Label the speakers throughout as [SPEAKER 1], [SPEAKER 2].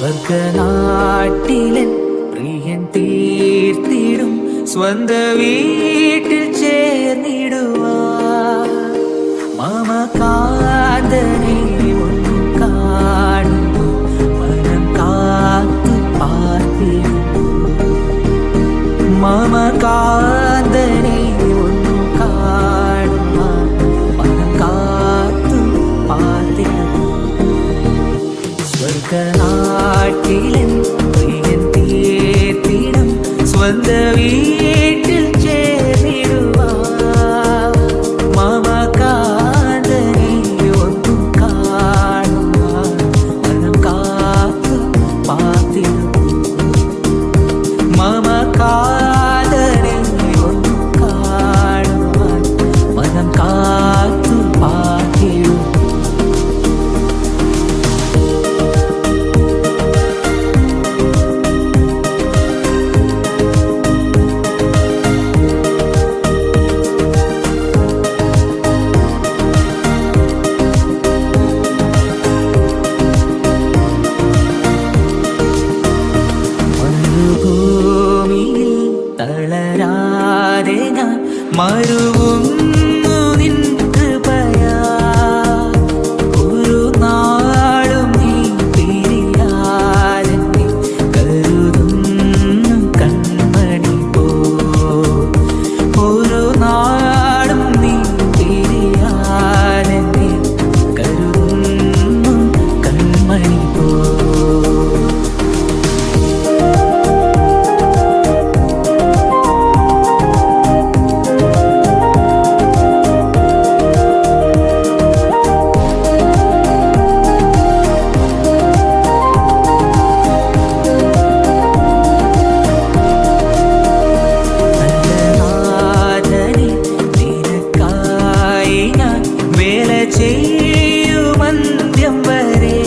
[SPEAKER 1] സ്വർഗനാട്ടിലൻ പ്രിയൻ തീർത്തിടും സ്വന്ത വീട്ടിൽ ചേർന്നിടുവാൻ മമകാന്തനെ ഒന്നു കാണുന്നു മനം കാത്തു പാർത്തിടുന്നു മമകാന്തനെ ഒന്നു കാണുവാൻ മനം കാത്തു പാർത്തിടുന്നു സ്വർഗനാട്ടിലൻ പ്രിയൻ തീർത്തിടും സ്വന്ത വീട്ടിൽ ചേർന്നിടുവാൻ മമകാന്തനെ ഒന്നു കാണുവാൻ മനം കാത്തു പാർത്തിടുന്നു മമകാന്തനെ ഒന്നു കാണുവാൻ മനം കാത്തു പാർത്തിടുന്നു. മരുഭൂമിയിൽ തളരാതെ ഞാൻ മരുവുന്നു നിൻ കൃപയാൽ ഒരു നാളും നീ പിരിയാതെ നീ കരുതുന്നു കൺമണി പോ ഒരു നാളും നീ പിരിയാതെ നീ കരുതുന്നു കൺമണി പോ. ചെയ്യുമന്ത്യം വരെ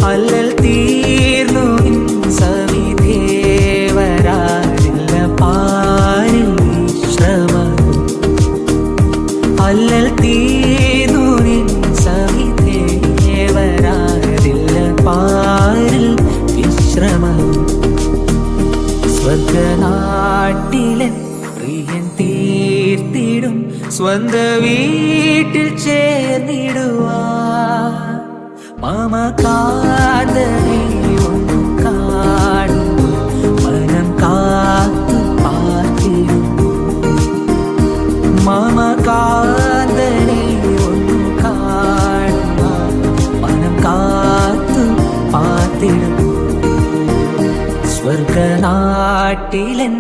[SPEAKER 1] അല്ലൽ തീർന്നു നിൻ സവിധേവരാരില്ല പാരിൽ വിശ്രമം അല്ലൽ തീർന്നു നിൻ സവിധേവരാരില്ല പാരിൽ വിശ്രമം സ്വർഗനാട്ടിലൻ പ്രിയൻ തീർത്തിടും സ്വന്ത വീട്ടിൽ ചേർന്നിടുവാൻ മമകാന്തനെ ഒന്നു കാണുന്നു മനം കാത്തു പാർത്തിടുന്നു മമകാന്തനെ ഒന്നു കാണുവാൻ മനം കാത്തു പാർത്തിടുന്നു സ്വർഗനാട്ടിലൻ